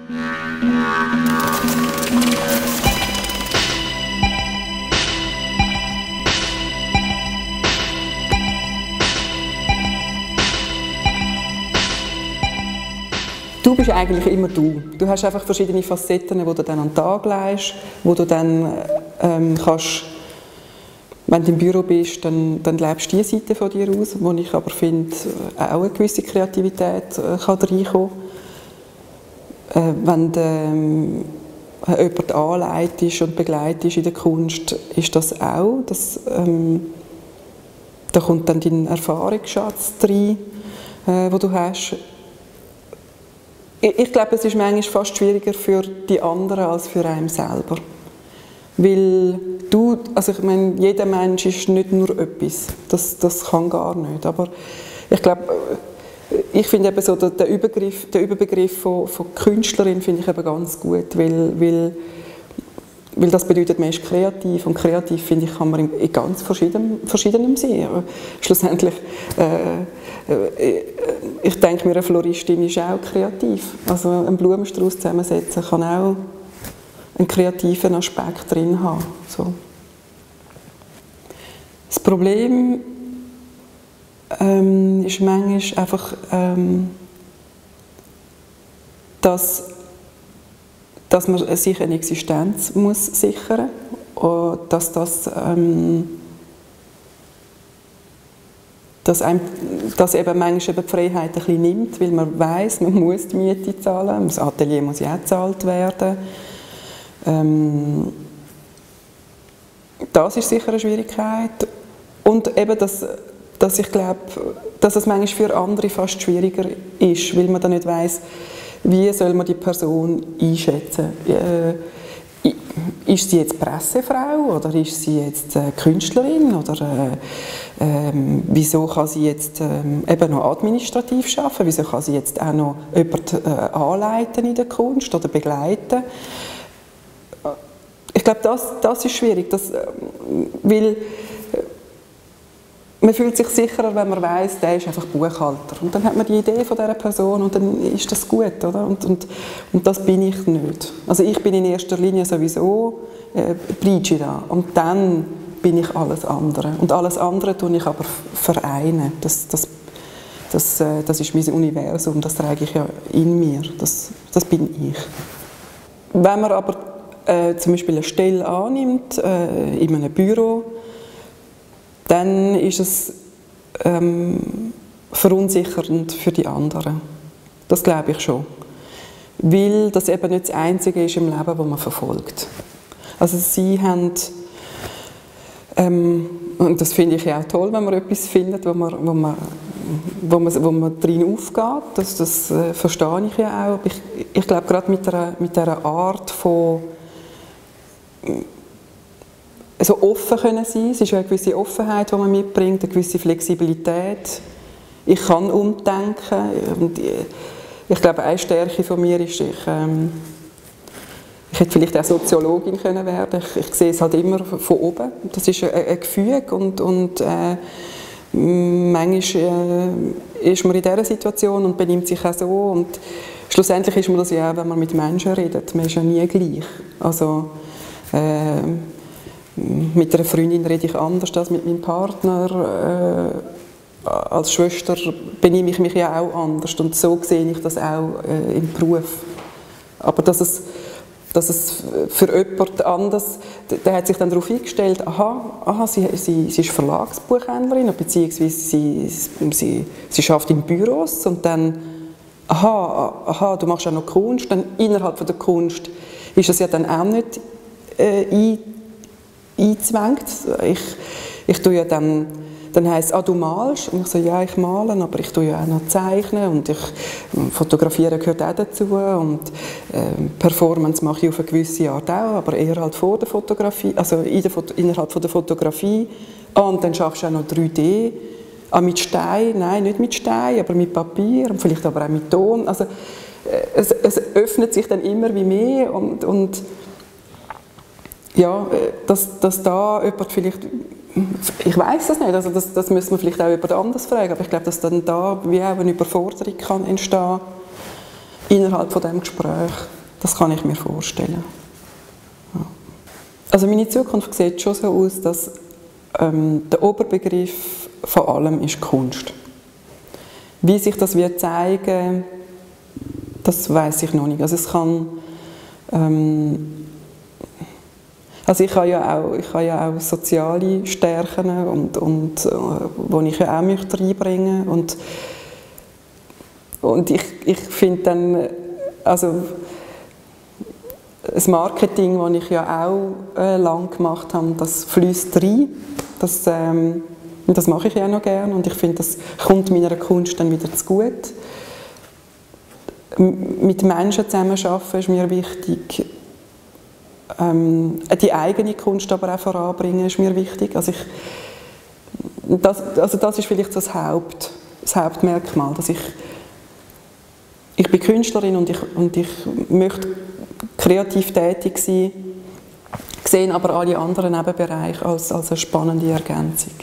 Du bist eigentlich immer du. Du hast einfach verschiedene Facetten, die du dann an den Tag legst, wo du dann kannst, wenn du im Büro bist, dann lebst du diese Seite von dir aus, wo ich aber finde, auch eine gewisse Kreativität kann reinkommen. Wenn du jemanden anleitest und begleitest in der Kunst, ist das auch. Da kommt dann dein Erfahrungsschatz rein, den du hast. Ich glaube, es ist manchmal fast schwieriger für die anderen als für einen selber. Weil ich meine, jeder Mensch ist nicht nur etwas. Das kann gar nicht. Aber ich glaube, ich finde eben so, den Überbegriff von Künstlerin finde ich eben ganz gut, weil das bedeutet, man ist kreativ und kreativ, finde ich, kann man in ganz verschiedenem sein. Schlussendlich, ich denke mir, eine Floristin ist auch kreativ. Also einen Blumenstrauß zusammensetzen kann auch einen kreativen Aspekt drin haben. So. Das Problem ist manchmal einfach, dass man sich eine Existenz muss sichern muss, dass eben manchmal die Freiheit ein bisschen nimmt, weil man weiss, man muss die Miete zahlen, das Atelier muss ja auch gezahlt werden. Das ist sicher eine Schwierigkeit. Und eben, dass ich glaube, dass es manchmal für andere fast schwieriger ist, weil man dann nicht weiss, wie soll man die Person einschätzen? Ist sie jetzt Pressefrau oder ist sie jetzt Künstlerin? Oder wieso kann sie jetzt eben noch administrativ arbeiten? Wieso kann sie jetzt auch noch jemanden anleiten in der Kunst oder begleiten? Ich glaube, das ist schwierig, weil man fühlt sich sicherer, wenn man weiss, der ist einfach Buchhalter. Und dann hat man die Idee von dieser Person und dann ist das gut, oder? Und das bin ich nicht. Also ich bin in erster Linie sowieso Brigida und dann bin ich alles andere. Und alles andere tue ich aber vereinen. Das ist mein Universum, das trage ich ja in mir. Das bin ich. Wenn man aber zum Beispiel eine Stelle annimmt, in einem Büro, dann ist es verunsichernd für die anderen. Das glaube ich schon. Weil das eben nicht das Einzige ist im Leben, das man verfolgt. Also sie haben, und das finde ich ja auch toll, wenn man etwas findet, wo man drin aufgeht. Das verstehe ich ja auch. Aber ich glaube, gerade mit dieser Art von so offen können sein. Es ist eine gewisse Offenheit, die man mitbringt, eine gewisse Flexibilität. Ich kann umdenken. Und ich glaube, eine Stärke von mir ist, ich hätte vielleicht auch Soziologin können werden. Ich sehe es halt immer von oben. Das ist ein Gefüge und manchmal ist man in dieser Situation und benimmt sich auch so. Und schlussendlich ist man das ja auch, wenn man mit Menschen redet. Man ist ja nie gleich. Also, mit einer Freundin rede ich anders als mit meinem Partner. Als Schwester benehme ich mich ja auch anders und so sehe ich das auch im Beruf. Aber dass es für jemand anders, der hat sich dann darauf eingestellt, sie ist Verlagsbuchhändlerin, beziehungsweise sie arbeitet in Büros und dann, du machst auch noch Kunst, dann innerhalb von der Kunst ist es ja dann auch nicht eingezwängt. Ich tue ja dann heisst es, du malst? Und ich so, ja, ich male, aber ich tue ja auch noch zeichnen und fotografieren gehört auch dazu und Performance mache ich auf eine gewisse Art auch, aber eher halt vor der Fotografie, also innerhalb von der Fotografie. Und dann schaffst du auch noch 3D, mit Stein, nein, nicht mit Stein, aber mit Papier und vielleicht aber auch mit Ton. Also es öffnet sich dann immer wie mehr und ja, dass da jemand vielleicht, ich weiß das nicht, also das müssen wir vielleicht auch jemand anders fragen, aber ich glaube, dass dann da wie auch eine Überforderung kann entstehen innerhalb von diesem Gespräch. Das kann ich mir vorstellen. Ja. Also meine Zukunft sieht schon so aus, dass der Oberbegriff von allem ist Kunst. Wie sich das wird zeigen, das weiß ich noch nicht. Also es kann also ich habe ja auch soziale Stärken und wo ich ja auch möchte reinbringen und ich finde dann, also das Marketing, das ich ja auch lang gemacht habe, das fließt rein, das mache ich ja noch gerne und ich finde, das kommt meiner Kunst dann wieder zu gut. Mit Menschen zusammenarbeiten ist mir wichtig. Die eigene Kunst aber auch voranbringen ist mir wichtig. Also das ist vielleicht so das Hauptmerkmal, dass ich bin Künstlerin und ich möchte kreativ tätig sein, sehe aber alle anderen Nebenbereiche als eine spannende Ergänzung.